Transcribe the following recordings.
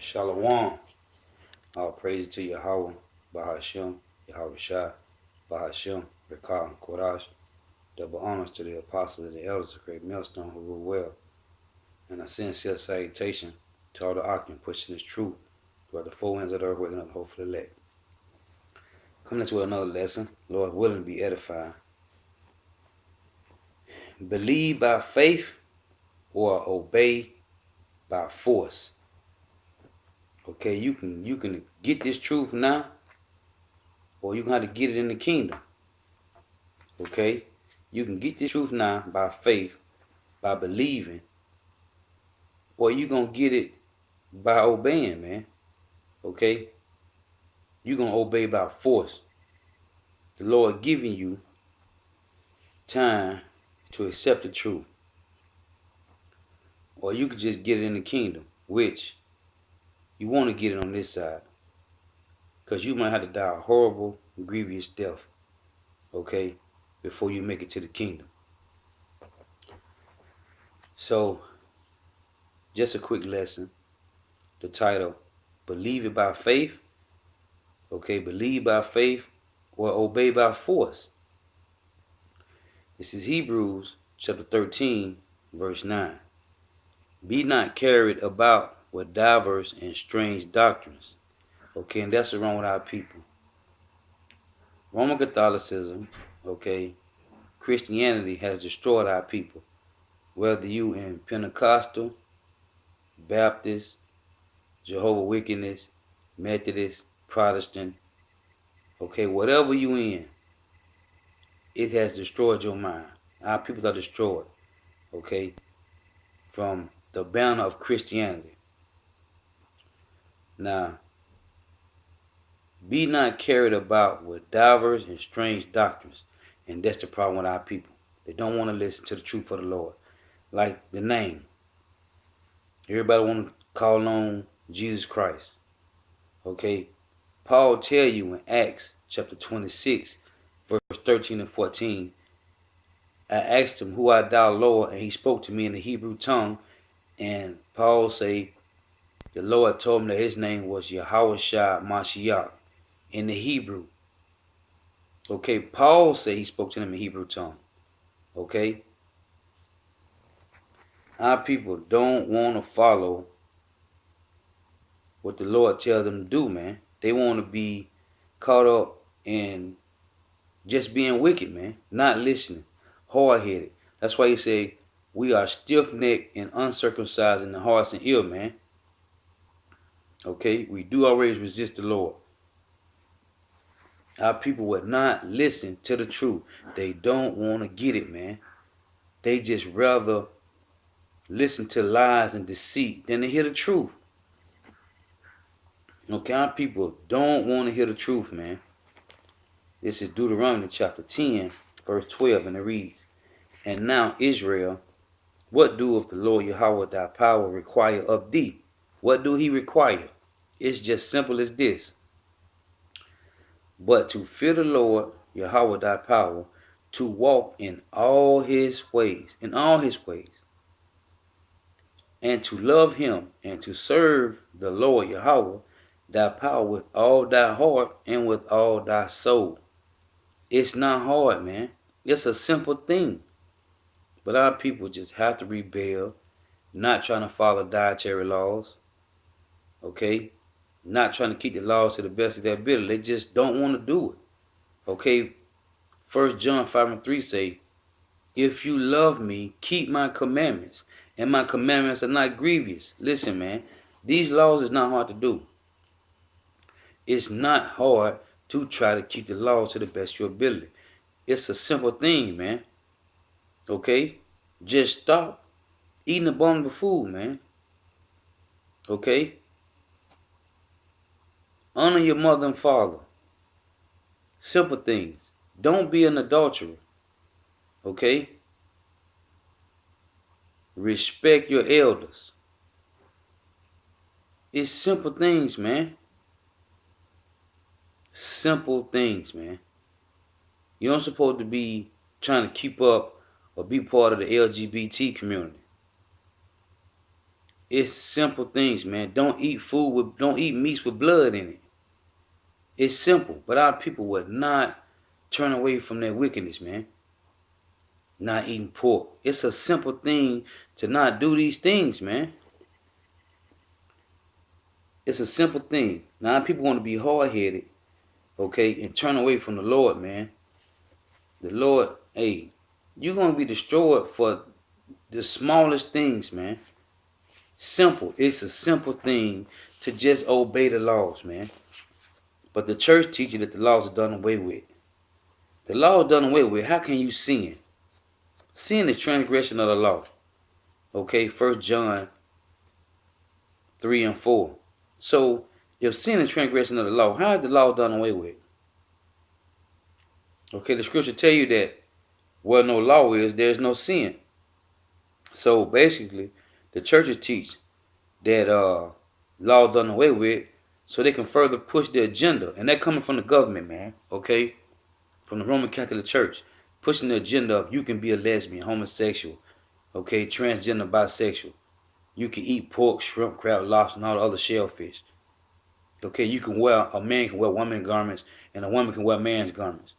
Shalom. All praise to YAHAWAH, Bahashem, YAHAWASHI, Bahashem, Rekah, and Kodash. Double honors to the apostles and the elders of Great Millstone who rule well. And a sincere salutation to all the occupants pushing this truth throughout the four winds of the earth, waking up the hope for the elect. Coming to another lesson, Lord willing to be edified. Believe by faith or obey by force. Okay, you can get this truth now, or you can have to get it in the kingdom. Okay, you can get this truth now by faith, by believing, or you gonna get it by obeying, man. Okay, you gonna obey by force. The Lord giving you time to accept the truth, or you could just get it in the kingdom, which you want to get it on this side, because you might have to die a horrible, grievous death, okay, before you make it to the kingdom. So, just a quick lesson. The title, Believe It by Faith, okay, believe by faith or obey by force. This is Hebrews chapter 13, verse 9. Be not carried about with diverse and strange doctrines. Okay, and that's what's wrong with our people. Roman Catholicism, okay, Christianity has destroyed our people. Whether you in Pentecostal, Baptist, Jehovah Wickedness, Methodist, Protestant, okay, whatever you in, it has destroyed your mind. Our people are destroyed, okay, from the banner of Christianity. Now, be not carried about with diverse and strange doctrines. And that's the problem with our people. They don't want to listen to the truth of the Lord. Like the name. Everybody want to call on Jesus Christ. Okay? Paul tell you in Acts chapter 26, verse 13 and 14, I asked him, who art thou, Lord? And he spoke to me in the Hebrew tongue. And Paul say, the Lord told him that his name was YAHAWASHI Mashiach in the Hebrew. Okay, Paul say he spoke to them in Hebrew tongue. Okay? Our people don't want to follow what the Lord tells them to do, man. They want to be caught up in just being wicked, man. Not listening. Hard-headed. That's why he say, we are stiff-necked and uncircumcised in the hearts and ear, man. Okay? We do always resist the Lord. Our people would not listen to the truth. They don't want to get it, man. They just rather listen to lies and deceit than to hear the truth. Okay, our people don't want to hear the truth, man. This is Deuteronomy chapter 10, verse 12, and it reads, and now, Israel, what doeth the Lord Yahawah thy power require of thee? What do he require? It's just simple as this. But to fear the Lord Yahawah thy power, to walk in all his ways, and to love him, and to serve the Lord Yahawah thy power with all thy heart and with all thy soul. It's not hard, man. It's a simple thing. But our people just have to rebel, not trying to follow dietary laws, okay? Not trying to keep the laws to the best of their ability. They just don't want to do it, okay? 1 John 5 and 3 say, if you love me, keep my commandments, and my commandments are not grievous. Listen, man, these laws is not hard to do. It's not hard to try to keep the law to the best of your ability. It's a simple thing, man. Okay? Just stop eating abominable food, man. Okay? Honor your mother and father. Simple things. Don't be an adulterer. Okay? Respect your elders. It's simple things, man. Simple things, man. You don't supposed to be trying to keep up or be part of the LGBT community. It's simple things, man. Don't eat meats with blood in it. It's simple, but our people would not turn away from their wickedness, man. Not eating pork. It's a simple thing to not do these things, man. It's a simple thing. Now people want to be hard-headed, okay, and turn away from the Lord, man. The Lord, hey, you're going to be destroyed for the smallest things, man. Simple. It's a simple thing to just obey the laws, man. But the church teaches that the laws are done away with. The law is done away with. How can you sin? Sin is transgression of the law. Okay, 1 John 3 and 4. So, if sin is transgression of the law, how is the law done away with? Okay, the scripture tell you that where no law is, there is no sin. So, basically, the churches teach that law done away with so they can further push their agenda. And that coming from the government, man. Okay? From the Roman Catholic Church. Pushing the agenda of you can be a lesbian, homosexual, okay, transgender, bisexual. You can eat pork, shrimp, crab, lobster, and all the other shellfish. Okay, a man can wear woman's garments, and a woman can wear man's garments.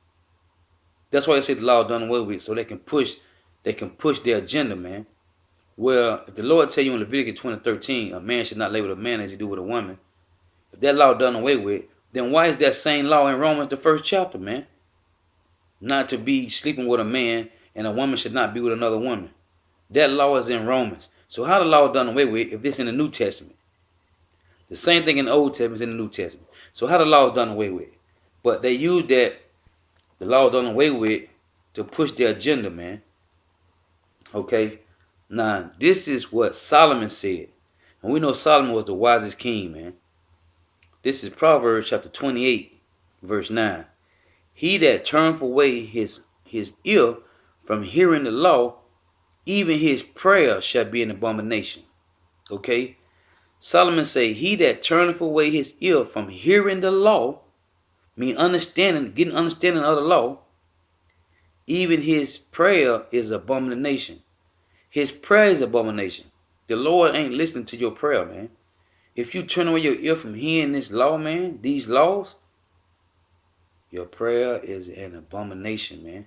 That's why they say the law done away with, so they can push their agenda, man. Well, if the Lord tell you in Leviticus 20:13, a man should not lay with a man as he do with a woman, if that law done away with, then why is that same law in Romans the 1st chapter, man? Not to be sleeping with a man, and a woman should not be with another woman. That law is in Romans. So how the law done away with if this in the New Testament? The same thing in the Old Testament is in the New Testament. So how the law is done away with? But they use that the law done away with to push their agenda, man. Okay? Now, this is what Solomon said. And we know Solomon was the wisest king, man. This is Proverbs chapter 28, verse 9. He that turneth away his ear from hearing the law, even his prayer shall be an abomination. Okay? Solomon say, he that turneth away his ear from hearing the law, getting understanding of the law, even his prayer is abomination. His prayer is abomination. The Lord ain't listening to your prayer, man. If you turn away your ear from hearing this law, man, these laws, your prayer is an abomination, man.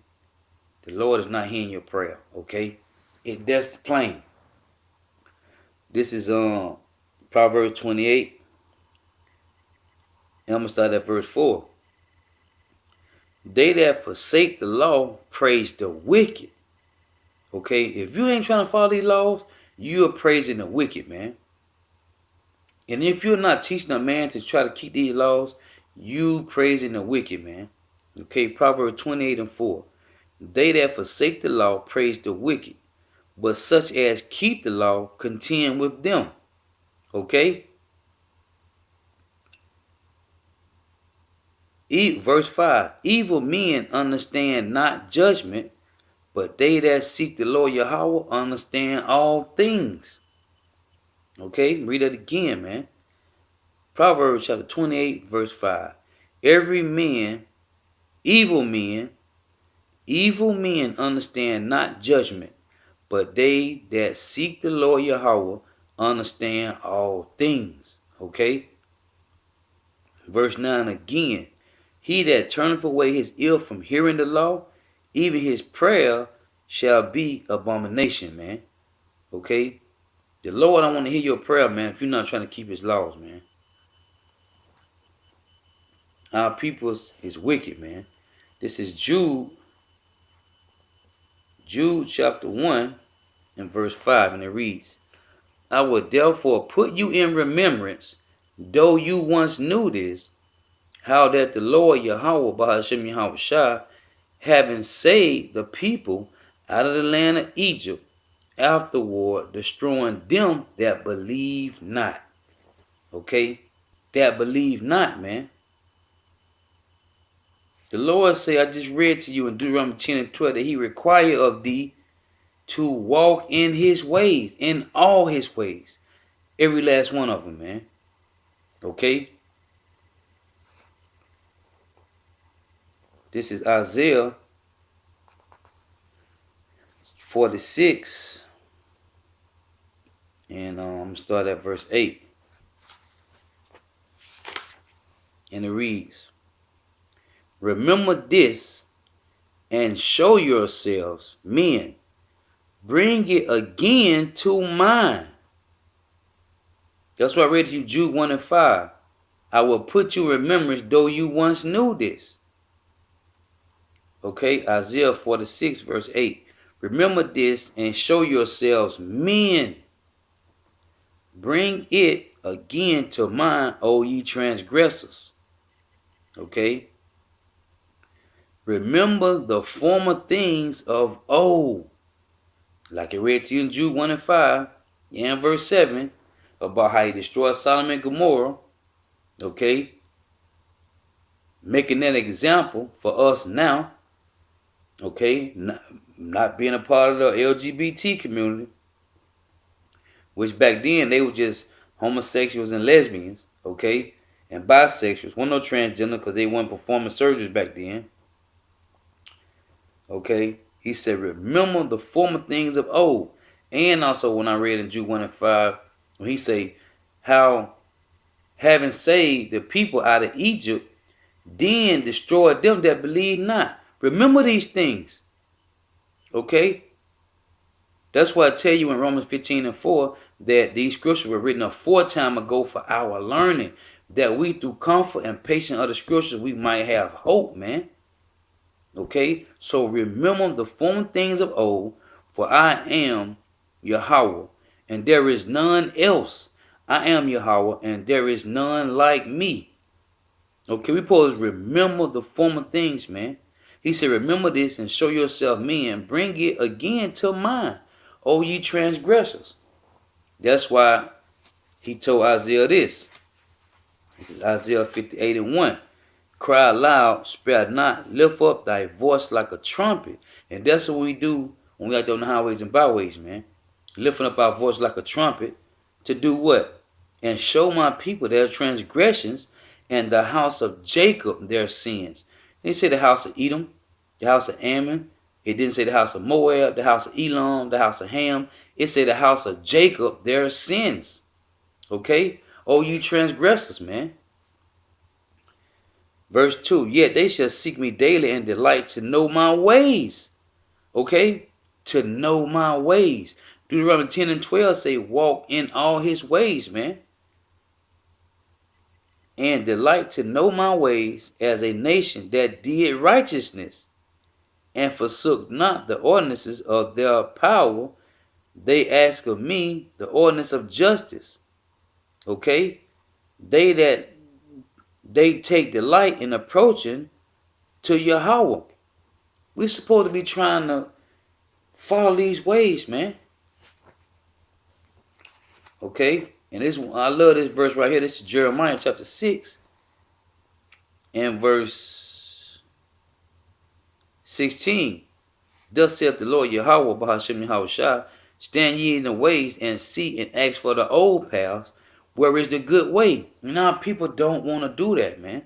The Lord is not hearing your prayer, okay? That's plain. This is Proverbs 28. And I'm going to start at verse 4. They that forsake the law praise the wicked. Okay? If you ain't trying to follow these laws, you're praising the wicked, man. And if you're not teaching a man to try to keep these laws, you praising the wicked, man. Okay? Proverbs 28 and 4. They that forsake the law praise the wicked, but such as keep the law contend with them. Okay? Verse 5. Evil men understand not judgment, but they that seek the Lord Yahawah understand all things. Okay? Read that again, man. Proverbs chapter 28, verse 5. Evil men understand not judgment, but they that seek the Lord Yahawah understand all things. Okay? Verse 9 again. He that turneth away his ear from hearing the law, even his prayer shall be abomination, man. Okay? The Lord don't want to hear your prayer, man, if you're not trying to keep his laws, man. Our people is wicked, man. This is Jude chapter 1 and verse 5, and it reads, I will therefore put you in remembrance, though you once knew this, how that the Lord Yahawah Bahashem YAHAWASHI, having saved the people out of the land of Egypt, afterward destroying them that believe not. Okay? That believe not, man. The Lord say, I just read to you in Deuteronomy 10 and 12 that he require of thee to walk in his ways, in all his ways. Every last one of them, man. Okay? This is Isaiah 46 And I'm going to start at verse 8. And it reads, remember this and show yourselves, men. Bring it again to mind. That's what I read to you, Jude 1 and 5. I will put you in remembrance, though you once knew this. Okay, Isaiah 46, verse 8. Remember this and show yourselves, men. Bring it again to mind, O ye transgressors. Okay. Remember the former things of old. Like I read to you in Jude 1 and 5 and verse 7 about how he destroyed Sodom and Gomorrah. Okay. Making that example for us now. Okay. Not being a part of the LGBT community. Which back then they were just homosexuals and lesbians. Okay. And bisexuals. Weren't no transgender because they weren't performing surgeries back then. Okay. He said, remember the former things of old. And also when I read in Jude 1 and 5, when he say, how having saved the people out of Egypt, then destroyed them that believe not. Remember these things. Okay? That's why I tell you in Romans 15 and 4 that these scriptures were written aforetime ago for our learning, that we through comfort and patience of the scriptures we might have hope, man. Okay? So remember the former things of old, for I am YAHAWAH, and there is none else. I am YAHAWAH, and there is none like me. Okay, we supposed to remember the former things, man. He said, remember this and show yourself men. Bring it again to mind, O ye transgressors. That's why he told Isaiah this. This is Isaiah 58 and 1. Cry aloud, spare not, lift up thy voice like a trumpet. And that's what we do when we out there on the highways and byways, man. Lifting up our voice like a trumpet to do what? And show my people their transgressions and the house of Jacob their sins. They say the house of Edom, the house of Ammon. It didn't say the house of Moab, the house of Elam, the house of Ham. It said the house of Jacob their sins. Okay? Oh, you transgressors, man. Verse 2, yet they shall seek me daily and delight to know my ways. Okay? To know my ways. Deuteronomy 10 and 12 say, walk in all his ways, man. And delight to know my ways as a nation that did righteousness and forsook not the ordinances of their power. They ask of me the ordinance of justice. Okay? They take delight in approaching to Yahawah. We're supposed to be trying to follow these ways, man. Okay? And this, I love this verse right here. This is Jeremiah chapter 6 and verse 16. Thus saith the Lord Yahawah, Bahashem Yahawashi, stand ye in the ways and see and ask for the old paths, where is the good way. Now people don't want to do that, man.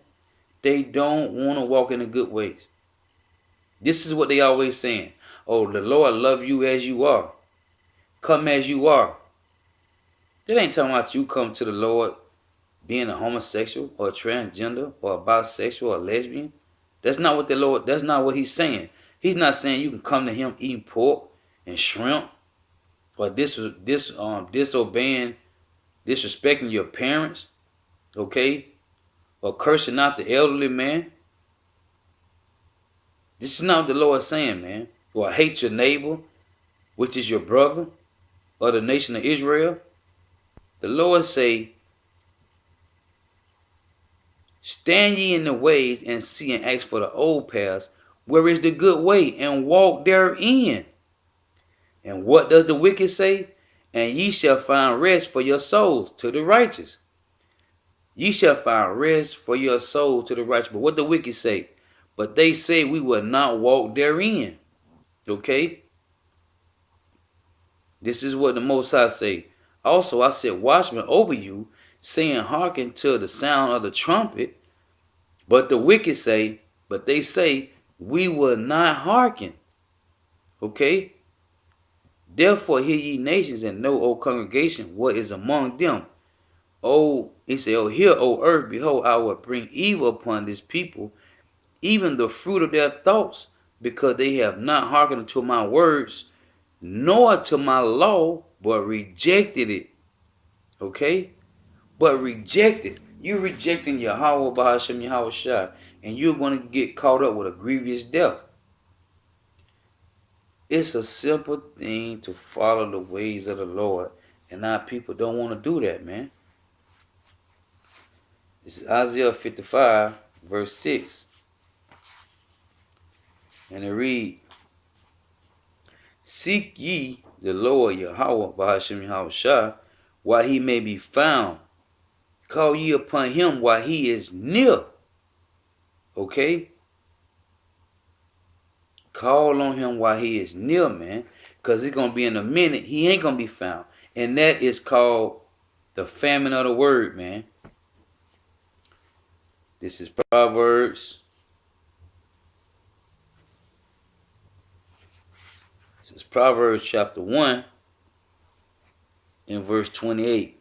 They don't want to walk in the good ways. This is what they always saying. Oh, the Lord love you as you are. Come as you are. That ain't talking about you come to the Lord being a homosexual or a transgender or a bisexual or a lesbian. That's not what the Lord, that's not what he's saying. He's not saying you can come to him eating pork and shrimp or disobeying, disrespecting your parents, okay? Or cursing out the elderly, man. This is not what the Lord is saying, man. Or hate your neighbor, which is your brother, or the nation of Israel. The Lord say, stand ye in the ways and see and ask for the old paths, where is the good way, and walk therein. And what does the wicked say? And ye shall find rest for your souls to the righteous. Ye shall find rest for your soul to the righteous. But what the wicked say? But they say we will not walk therein. Okay? This is what the Most High say. Also I set watchmen over you, saying, hearken to the sound of the trumpet. But the wicked say, but they say, we will not hearken. Okay? Therefore hear ye nations, and know, O congregation, what is among them. He said, hear, O earth, behold, I will bring evil upon this people, even the fruit of their thoughts, because they have not hearkened unto my words, nor to my law, but rejected it. Okay? But rejected. You're rejecting Yahawah Bahashem Yahawashi, and you're going to get caught up with a grievous death. It's a simple thing to follow the ways of the Lord, and our people don't want to do that, man. This is Isaiah 55, verse 6. And it reads, Seek ye the Lord Yahawah Bahashem Yahawashi, while he may be found. Call ye upon him while he is near. Okay? Call on him while he is near, man. Because it's going to be in a minute. He ain't going to be found. And that is called the famine of the word, man. This is Proverbs. This is Proverbs chapter 1 and verse 28.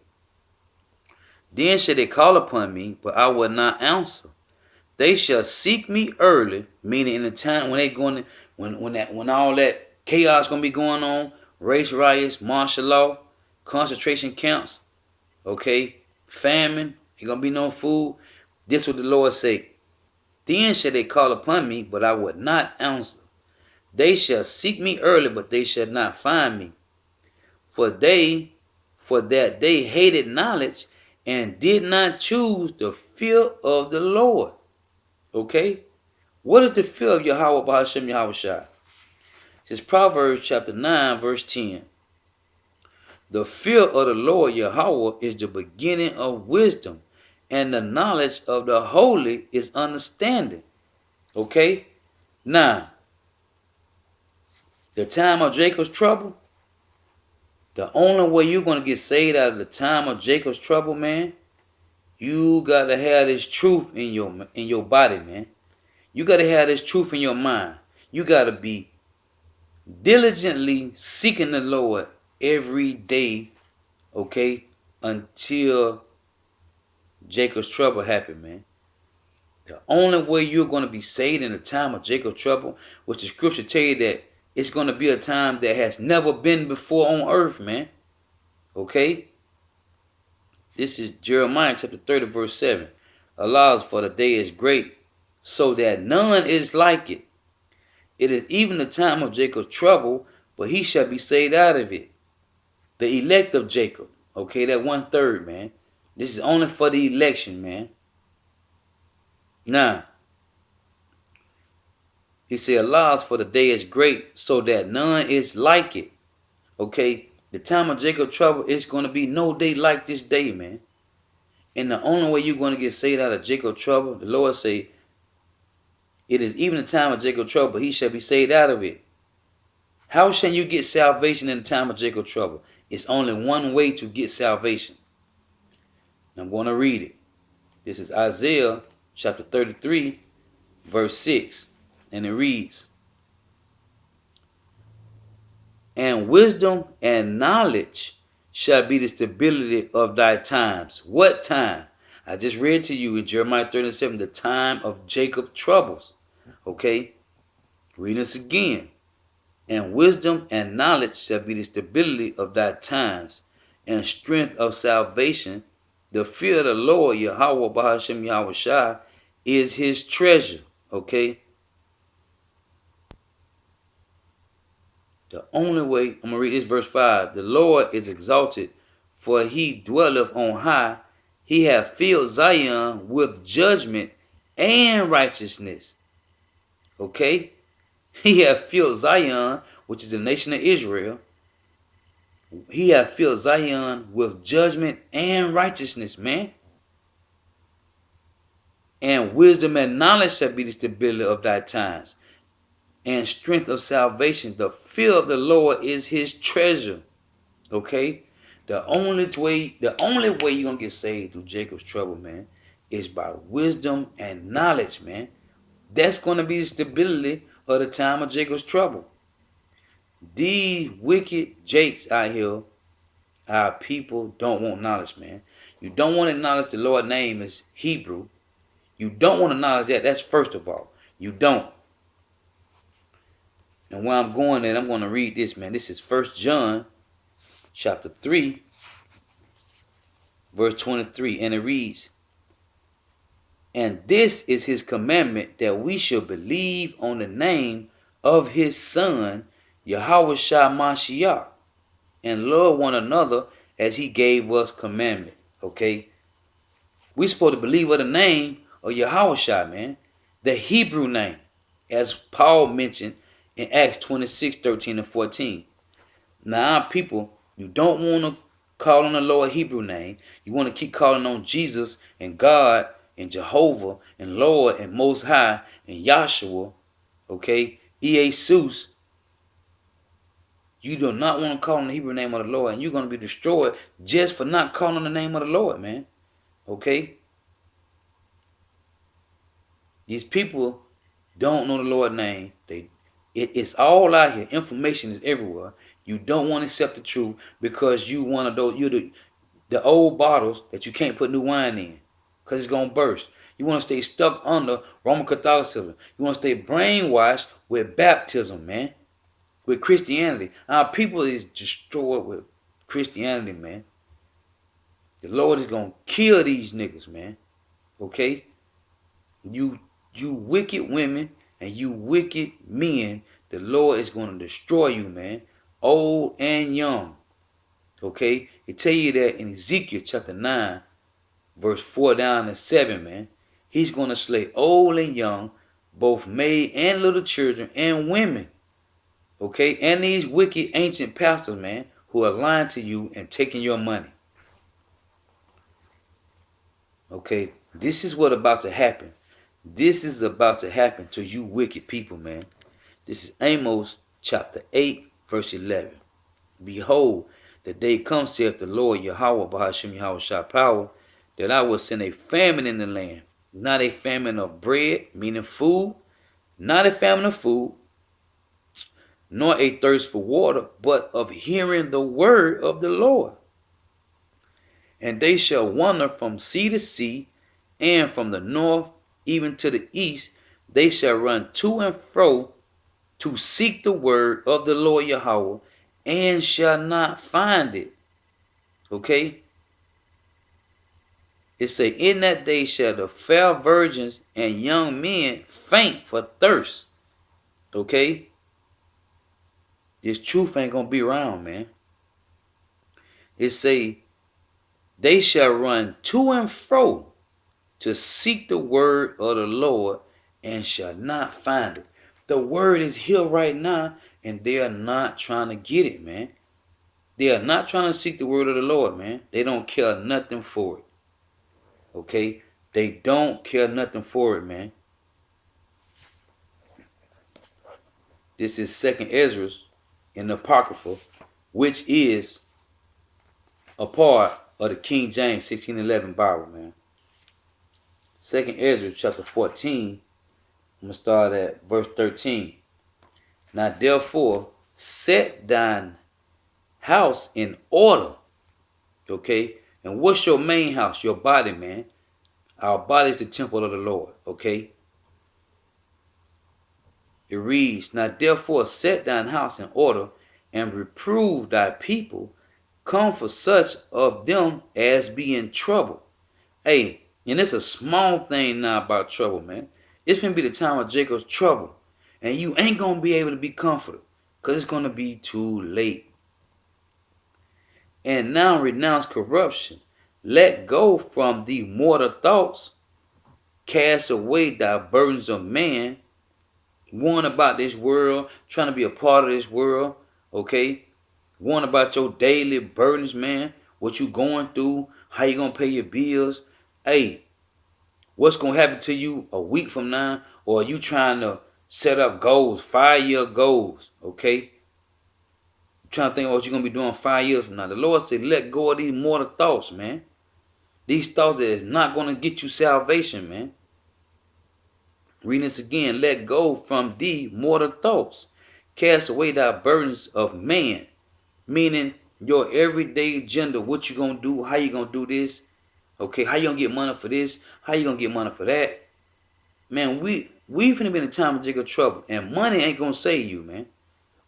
Then shall they call upon me, but I will not answer. They shall seek me early, meaning in the time when they going, when all that chaos gonna be going on, race riots, martial law, concentration camps, okay, famine, ain't gonna be no food. This what the Lord say. Then shall they call upon me, but I would not answer. They shall seek me early, but they shall not find me. For that they hated knowledge and did not choose the fear of the Lord. Okay? What is the fear of Yahawah Bahashem Yahawashi? This is Proverbs chapter 9, verse 10. The fear of the Lord Yahawah is the beginning of wisdom, and the knowledge of the holy is understanding. Okay? Now, the time of Jacob's trouble, the only way you're going to get saved out of the time of Jacob's trouble, man, you got to have this truth in your body, man. You got to have this truth in your mind. You got to be diligently seeking the Lord every day, okay, until Jacob's trouble happened, man. The only way you're going to be saved in the time of Jacob's trouble, which the scripture tell you that it's going to be a time that has never been before on earth, man. Okay? This is Jeremiah chapter 30, verse 7. Allows for the day is great, so that none is like it. It is even the time of Jacob's trouble, but he shall be saved out of it. The elect of Jacob. Okay, that 1/3, man. This is only for the election, man. Now, he said, allows for the day is great, so that none is like it. Okay, the time of Jacob's trouble is going to be no day like this day, man. And the only way you're going to get saved out of Jacob's trouble, the Lord say, it is even the time of Jacob's trouble, but he shall be saved out of it. How shall you get salvation in the time of Jacob's trouble? It's only one way to get salvation. I'm going to read it. This is Isaiah chapter 33, verse 6. And it reads, And wisdom and knowledge shall be the stability of thy times. What time? I just read to you in Jeremiah 37, the time of Jacob's troubles. Okay? Read this again. And wisdom and knowledge shall be the stability of thy times, and strength of salvation. The fear of the Lord, Yahawah Bahashem Yahawashi, is his treasure. Okay? The only way, I'm going to read this verse 5. The Lord is exalted, for he dwelleth on high. He hath filled Zion with judgment and righteousness. Okay? He hath filled Zion, which is the nation of Israel. He hath filled Zion with judgment and righteousness, man. And wisdom and knowledge shall be the stability of thy times, and strength of salvation. The fear of the Lord is his treasure. Okay? The only way you're going to get saved through Jacob's trouble, man, is by wisdom and knowledge, man. That's going to be the stability of the time of Jacob's trouble. These wicked jakes out here, our people don't want knowledge, man. You don't want to acknowledge the Lord's name is Hebrew. You don't want to acknowledge that. That's first of all. You don't. And where I'm going at, I'm going to read this, man. This is 1 John chapter 3, verse 23. And it reads, and this is his commandment, that we should believe on the name of his Son, YAHAWASHI, and love one another as he gave us commandment. Okay? We're supposed to believe on the name of Yahawashi, man. The Hebrew name, as Paul mentioned in Acts 26, 13 and 14. Now, our people, you don't want to call on the Lord Hebrew name. You want to keep calling on Jesus and God and Jehovah and Lord and Most High and Yahshua. Okay? ESAU. You do not want to call on the Hebrew name of the Lord, and you're going to be destroyed just for not calling on the name of the Lord, man. Okay? These people don't know the Lord's name. It's all out here. Information is everywhere. You don't want to accept the truth because you one of those, you're the old bottles that you can't put new wine in because it's going to burst. You want to stay stuck under Roman Catholicism. You want to stay brainwashed with baptism, man. With Christianity. Our people is destroyed with Christianity, man. The Lord is going to kill these niggas, man. Okay? You wicked women and you wicked men, the Lord is going to destroy you, man. Old and young. Okay? It tell you that in Ezekiel chapter 9, verse 4 down to 7, man. He's going to slay old and young, both maid and little children and women. Okay? And these wicked ancient pastors, man, who are lying to you and taking your money. Okay? This is what about to happen. This is about to happen to you wicked people, man. This is Amos chapter 8, verse 11. Behold, the day comes, saith the Lord, Yahawah, Bahashim Yahawah power, that I will send a famine in the land. Not a famine of bread, meaning food. Not a famine of food, nor a thirst for water, but of hearing the word of the Lord. And they shall wander from sea to sea, and from the north even to the east. They shall run to and fro to seek the word of the Lord Yahweh, and shall not find it. Okay? It say, in that day shall the fair virgins and young men faint for thirst. Okay? This truth ain't gonna be around, man. It say, they shall run to and fro to seek the word of the Lord, and shall not find it. The word is here right now, and they are not trying to get it, man. They are not trying to seek the word of the Lord, man. They don't care nothing for it. Okay? They don't care nothing for it, man. This is 2nd Ezra in the Apocrypha, which is a part of the King James 1611 Bible, man. 2nd Ezra chapter 14. I'm going to start at verse 13. Now therefore, set thine house in order. Okay? And what's your main house? Your body, man. Our body is the temple of the Lord. Okay? It reads, now therefore set thine house in order, and reprove thy people. Comfort such of them as be in trouble. Hey, and it's a small thing now about trouble, man. It's going to be the time of Jacob's trouble. And you ain't going to be able to be comforted, because it's going to be too late. And now renounce corruption. Let go from the mortal thoughts. Cast away thy burdens of man. One about this world, trying to be a part of this world. Okay? One about your daily burdens, man. What you going through. How you going to pay your bills. Hey, what's going to happen to you a week from now? Or are you trying to set up goals, 5-year goals, okay? You're trying to think of what you're going to be doing 5 years from now. The Lord said, let go of these mortal thoughts, man. These thoughts that is not going to get you salvation, man. Reading this again. Let go from the mortal thoughts. Cast away thy burdens of man, meaning your everyday agenda. What you gonna do? How you gonna do this? Okay, how you gonna get money for this? How you gonna get money for that? Man, we finna be in a time of jiggle trouble, and money ain't gonna save you, man.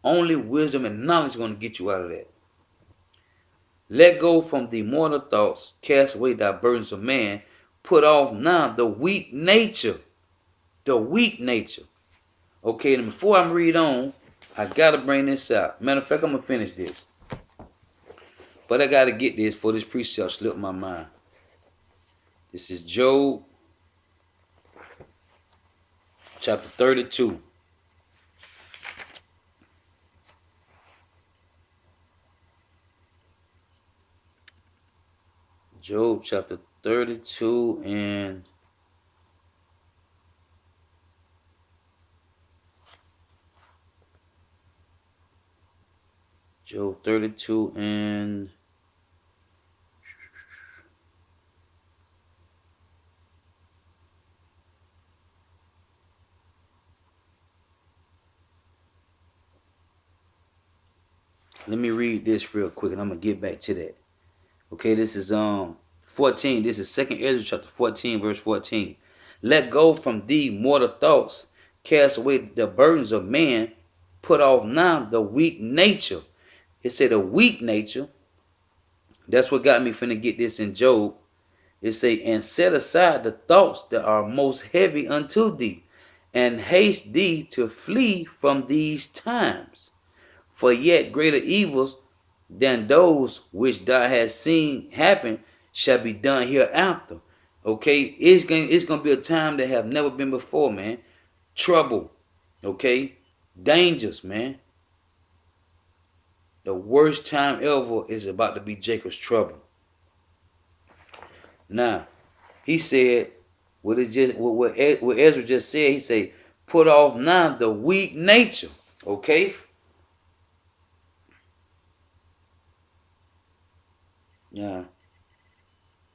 Only wisdom and knowledge is gonna get you out of that. Let go from the mortal thoughts, cast away thy burdens of man, put off now the weak nature. The weak nature. Okay, and before I read on, I gotta bring this out. Matter of fact, I'm gonna finish this. But I gotta get this for this precept slipped my mind. This is Job chapter 32. Job chapter 32 and Job 32 and let me read this real quick and I'm gonna get back to that. Okay, this is 14. This is 2nd Ezra chapter 14, verse 14. Let go from thee mortal thoughts, cast away the burdens of man, put off now the weak nature. It said a weak nature. That's what got me finna get this in Job. It say, and set aside the thoughts that are most heavy unto thee, and haste thee to flee from these times. For yet greater evils than those which thou hast seen happen shall be done hereafter. Okay, it's gonna be a time that have never been before, man. Trouble, okay, dangers, man. The worst time ever is about to be Jacob's trouble. Now, he said, what Ezra just said. He said, put off now the weak nature, okay. Now,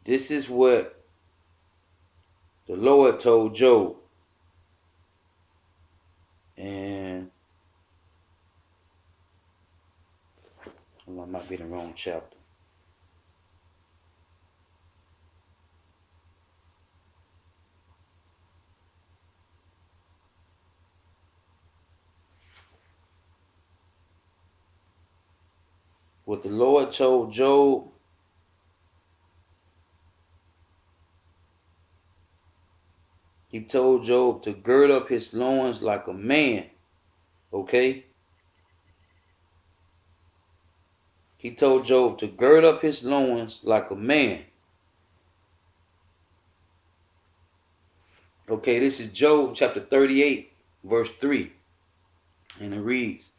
this is what the Lord told Job. And I might be in the wrong chapter. What the Lord told Job, he told Job to gird up his loins like a man. Okay? He told Job to gird up his loins like a man. Okay, this is Job chapter 38, verse 3. And it reads,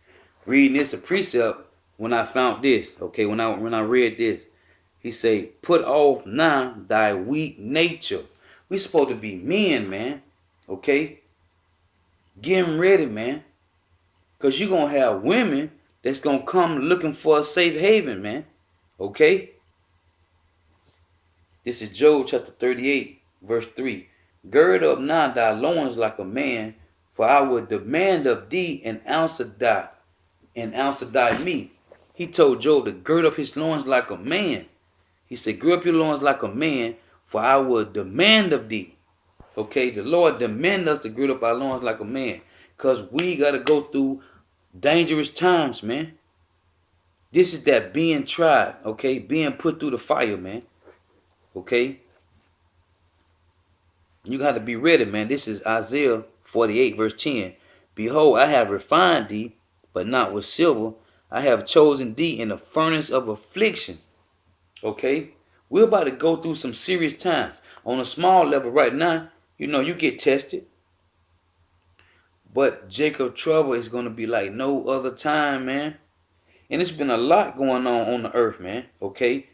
reading this a precept when I found this. Okay, when I read this, he say, put off now thy weak nature. We supposed to be men, man. Okay? Getting ready, man. Because you're going to have women that's going to come looking for a safe haven, man. Okay? This is Job chapter 38, verse 3. Gird up now thy loins like a man, for I will demand of thee an answer thy me. He told Job to gird up his loins like a man. He said, gird up your loins like a man, for I will demand of thee. Okay, the Lord demand us to gird up our loins like a man. Because we got to go through dangerous times, man. This is that being tried, okay? Being put through the fire, man. Okay? You got to be ready, man. This is Isaiah 48, verse 10. Behold, I have refined thee, but not with silver. I have chosen thee in the furnace of affliction. Okay? We're about to go through some serious times. On a small level right now, you get tested. But Jacob trouble is going to be like no other time, man. And it's been a lot going on the earth, man. Okay?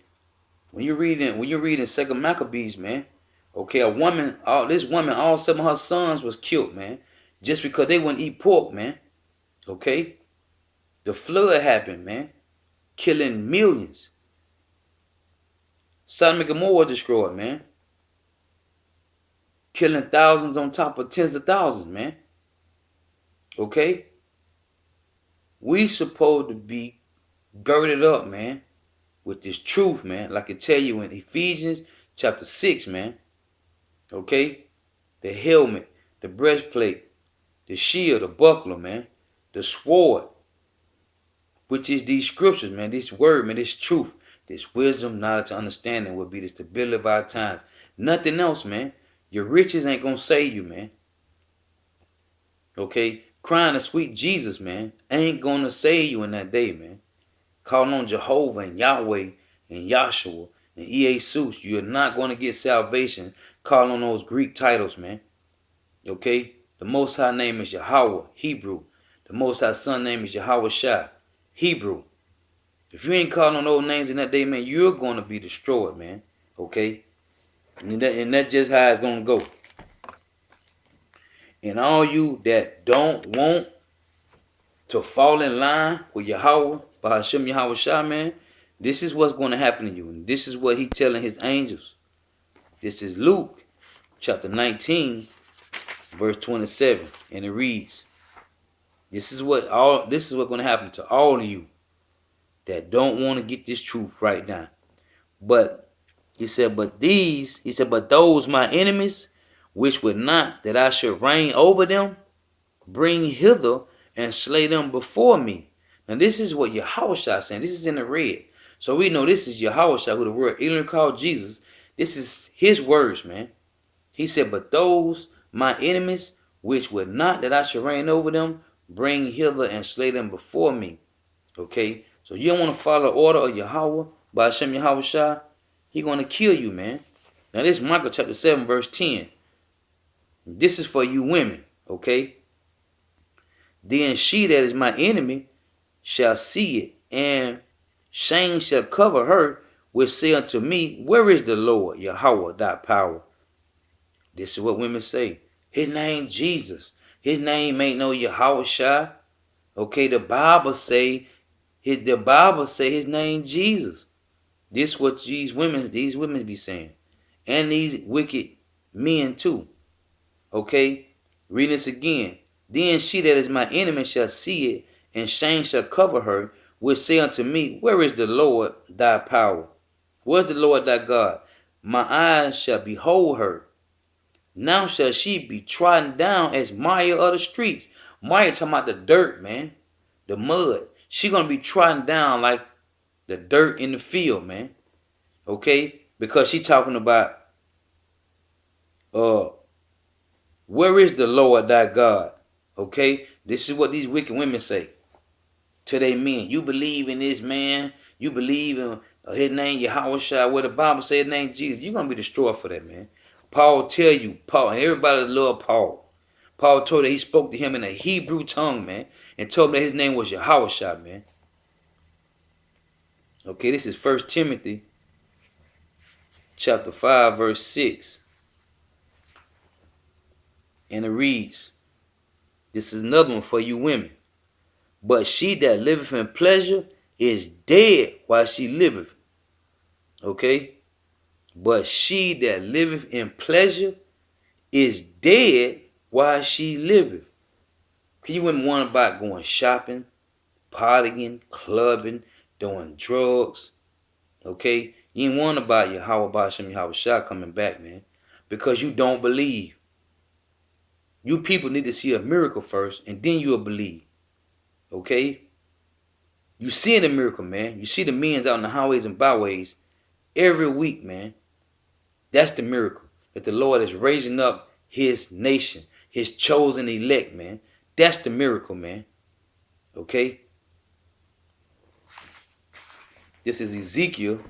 When you're reading Second Maccabees, man. Okay, all 7 of her sons was killed, man. Just because they wouldn't eat pork, man. Okay? The flood happened, man. Killing millions. Sodom and Gomorrah was destroyed, man. Killing thousands on top of tens of thousands, man. Okay? we supposed to be girded up, man, with this truth, man. Like I tell you in Ephesians chapter 6, man. Okay? The helmet, the breastplate, the shield, the buckler, man. The sword, which is these scriptures, man. This word, man, this truth, this wisdom, knowledge, understanding will be the stability of our times. Nothing else, man. Your riches ain't gonna save you, man. Okay? Crying to sweet Jesus, man, ain't gonna save you in that day, man. Calling on Jehovah and Yahweh and Yahshua and ESAU, you're not going to get salvation calling on those Greek titles, man. Okay? The Most High name is Yahawah, Hebrew. The Most High Son name is YAHAWASHI, Hebrew. If you ain't calling on those names in that day, man, you're going to be destroyed, man. Okay? And that's just how it's going to go. And all you that don't want to fall in line with Yahawah, by Hashem YAHAWASHI, man, this is what's going to happen to you. And this is what he's telling his angels. This is Luke chapter 19, verse 27. And it reads, this is what's going to happen to all of you that don't want to get this truth right now. But he said, but those my enemies, which would not that I should reign over them, bring hither and slay them before me. Now this is what Yahawashi is saying. This is in the red. So we know this is Yahawashi, who the word ignorant called Jesus. This is his words, man. He said, but those my enemies, which would not that I should reign over them, bring hither and slay them before me. Okay? So you don't want to follow the order of Yahawah by Hashem Yahawashi. He going to kill you, man. Now this is Micah chapter 7, verse 10. This is for you women, okay? Then she that is my enemy shall see it, and shame shall cover her, which say unto me, where is the Lord, Yahawah, thy power? This is what women say. His name Jesus. His name ain't no Yahawashi. Okay, the Bible say his name Jesus. This what these women be saying. And these wicked men too. Okay? Read this again. Then she that is my enemy shall see it, and shame shall cover her, which say unto me, where is the Lord thy power? Where's the Lord thy God? My eyes shall behold her. Now shall she be trodden down as mire of the streets. Mire talking about the dirt, man. The mud. She gonna be trodden down like the dirt in the field, man. Okay? Because she talking about where is the Lord thy God? Okay? This is what these wicked women say to their men. You believe in this man. You believe in his name, Yahawashi, where the Bible says his name, Jesus. You're going to be destroyed for that, man. Paul tell you, Paul, and everybody love Paul. Paul told that he spoke to him in a Hebrew tongue, man, and told him that his name was Yahawashi, man. Okay, this is 1 Timothy chapter 5, verse 6. And it reads, this is another one for you women. But she that liveth in pleasure is dead while she liveth. Okay? But she that liveth in pleasure is dead while she liveth. You wouldn't want about going shopping, partying, clubbing, doing drugs. Okay? You ain't want about Yahawah Ba'ashem Yahawashi coming back, man. Because you don't believe. You people need to see a miracle first, and then you'll believe. Okay? You see the miracle, man. You see the men out in the highways and byways every week, man. That's the miracle. That the Lord is raising up his nation, his chosen elect, man. That's the miracle, man. Okay? This is Ezekiel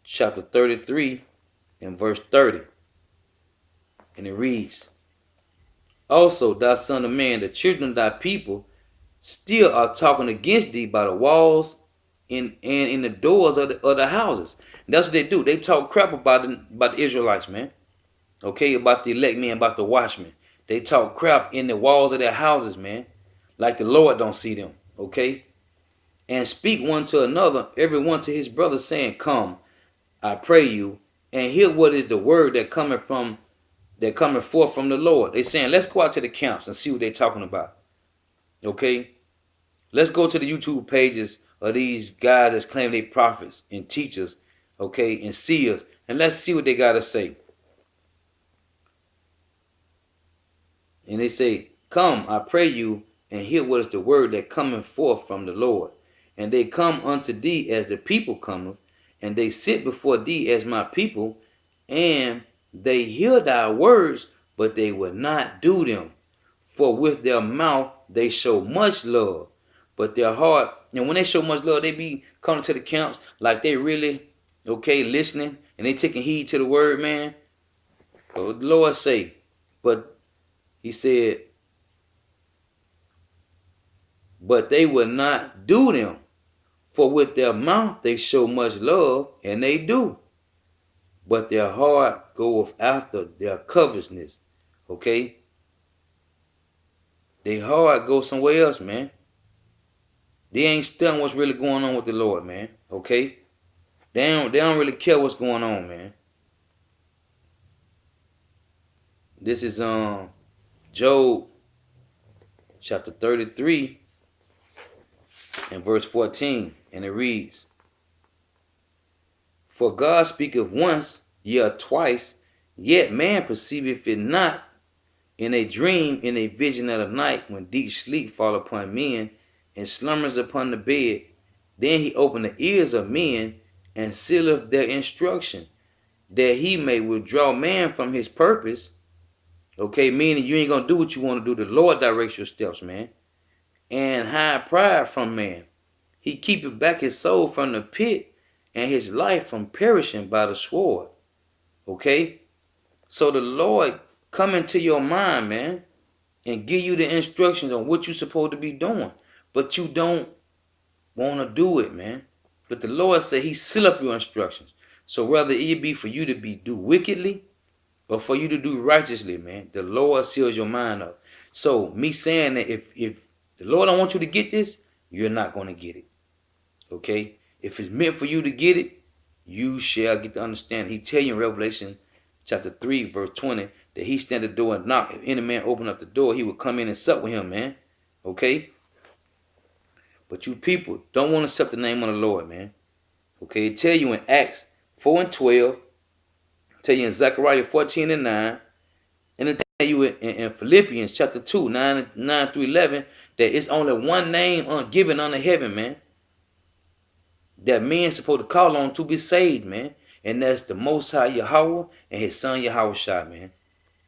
chapter 33 and verse 30. And it reads, also, thou son of man, the children of thy people still are talking against thee by the walls and in the doors of the houses. And that's what they do. They talk crap about the Israelites, man. Okay, about the elect men, about the watchmen. They talk crap in the walls of their houses, man. Like the Lord don't see them. Okay? And speak one to another, every one to his brother, saying, come, I pray you, and hear what is the word that coming forth from the Lord. They saying, let's go out to the camps and see what they're talking about. Okay? Let's go to the YouTube pages of these guys that claim they prophets and teachers, okay, and seers, and let's see what they got to say. And they say, "Come, I pray you, and hear what is the word that cometh forth from the Lord. And they come unto thee as the people cometh, and they sit before thee as my people, and they hear thy words, but they will not do them. For with their mouth they show much love, but their heart," and when they show much love, they be coming to the camps like they really, okay, listening, and they taking heed to the word, man. So the Lord say, but he said, but they will not do them. For with their mouth they show much love, and they do. But their heart goeth after their covetousness. Okay? Their heart goes somewhere else, man. They ain't studying what's really going on with the Lord, man. Okay? They don't really care what's going on, man. This is Job chapter 33 and verse 14, and it reads, "For God speaketh once, yea twice, yet man perceiveth it not, in a dream, in a vision of the night, when deep sleep fall upon men, and slumbers upon the bed. Then he opened the ears of men, and sealeth their instruction, that he may withdraw man from his purpose." Okay, meaning you ain't gonna do what you want to do. The Lord directs your steps, man. "And hide pride from man. He keepeth back his soul from the pit, and his life from perishing by the sword." Okay? So the Lord come into your mind, man, and give you the instructions on what you're supposed to be doing. But you don't want to do it, man. But the Lord said he seal up your instructions. So whether it be for you to do wickedly or for you to do righteously, man, the Lord seals your mind up. So me saying that if the Lord don't want you to get this, you're not going to get it. Okay? If it's meant for you to get it, you shall get the understanding. He tell you in Revelation chapter 3, verse 20, that he stand at the door and knock. If any man open up the door, he will come in and sup with him, man. Okay? But you people don't want to accept the name of the Lord, man. Okay? It tell you in Acts 4 and 12, tell you in Zechariah 14 and 9, and it tell you in Philippians chapter 2, 9 through 11, that it's only one name given under heaven, man, that men supposed to call on to be saved, man. And that's the Most High Yahawah and his son YAHAWASHI, man.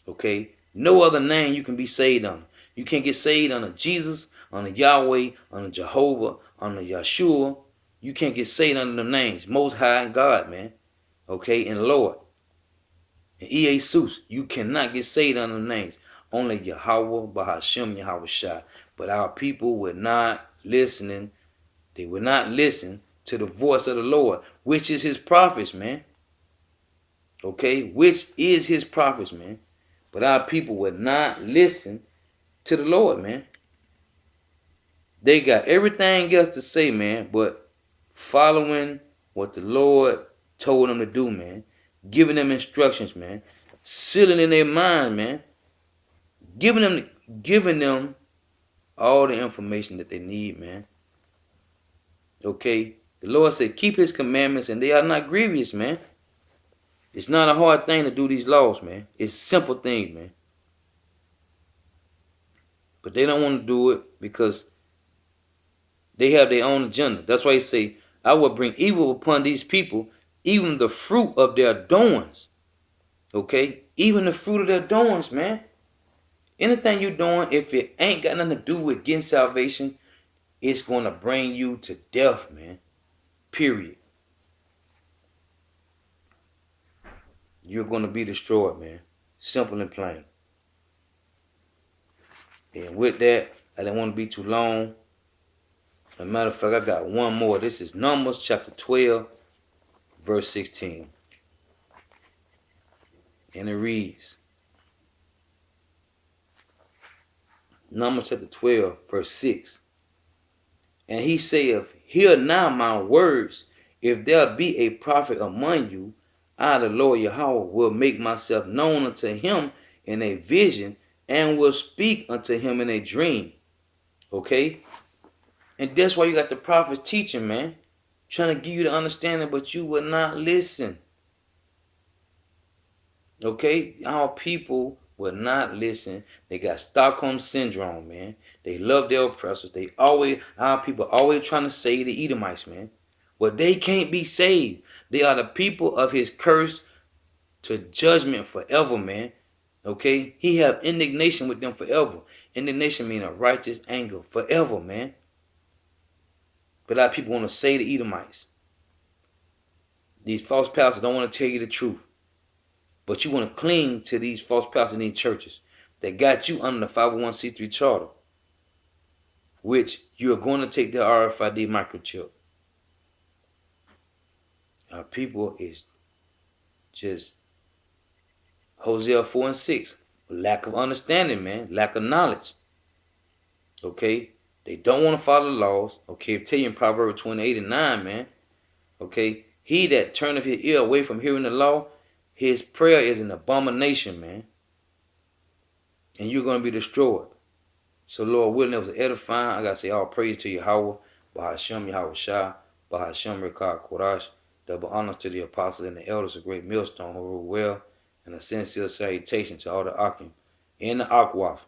Okay? No other name you can be saved under. You can't get saved under Jesus, under Yahweh, under Jehovah, under Yeshua. You can't get saved under them names. Most High and God, man. Okay? And Lord. And ESAU. You cannot get saved under them names. Only Yahawah, Bahashem, YAHAWASHI. But our people were not listening. They would not listen to the voice of the Lord, which is his prophets, man. Okay? Which is his prophets, man. But our people would not listen to the Lord, man. They got everything else to say, man, but following what the Lord told them to do, man. Giving them instructions, man. Sealing in their mind, man. Giving them all the information that they need, man. Okay? The Lord said, keep his commandments, and they are not grievous, man. It's not a hard thing to do these laws, man. It's simple things, man. But they don't want to do it because they have their own agenda. That's why he say, I will bring evil upon these people, even the fruit of their doings. Okay? Even the fruit of their doings, man. Anything you're doing, if it ain't got nothing to do with getting salvation, it's going to bring you to death, man. Period. You're going to be destroyed, man. Simple and plain. And with that, I don't want to be too long. As a matter of fact, I got one more. This is Numbers chapter 12, verse 16. And it reads, Numbers chapter 12, verse 6. And he saith, hear now my words. If there be a prophet among you, I, the Lord Yahawah, will make myself known unto him in a vision, and will speak unto him in a dream. Okay? And that's why you got the prophets teaching, man. Trying to give you the understanding, but you will not listen. Okay? Our people will not listen. They got Stockholm Syndrome, man. They love their oppressors. Our people always trying to save the Edomites, man. Well, they can't be saved. They are the people of his curse to judgment forever, man. Okay? He have indignation with them forever. Indignation means a righteous anger forever, man. But a lot of people want to say the Edomites. These false pastors don't want to tell you the truth. But you want to cling to these false pastors in these churches that got you under the 501c3 charter, which you're going to take the RFID microchip. Our people is just Hosea 4 and 6. Lack of understanding, man. Lack of knowledge. Okay? They don't want to follow the laws. Okay? I tell you in Proverbs 28 and 9, man. Okay? He that turneth his ear away from hearing the law, his prayer is an abomination, man. And you're going to be destroyed. So, Lord willing, it was edifying. I got to say all praise to YAHAWAH, Bahashem, YAHAWASHI, Bahashem, Rekah, Korash. Double honors to the apostles and the elders of Great Millstone who rule well, and a sincere salutation to all the Akim and the Akwaf,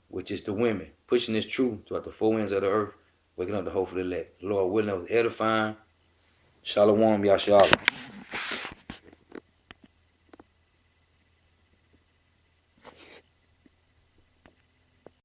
which is the women, pushing this truth throughout the four winds of the earth, waking up the hope for the elect. Lord willing, it was edifying. Shalom, Yashala.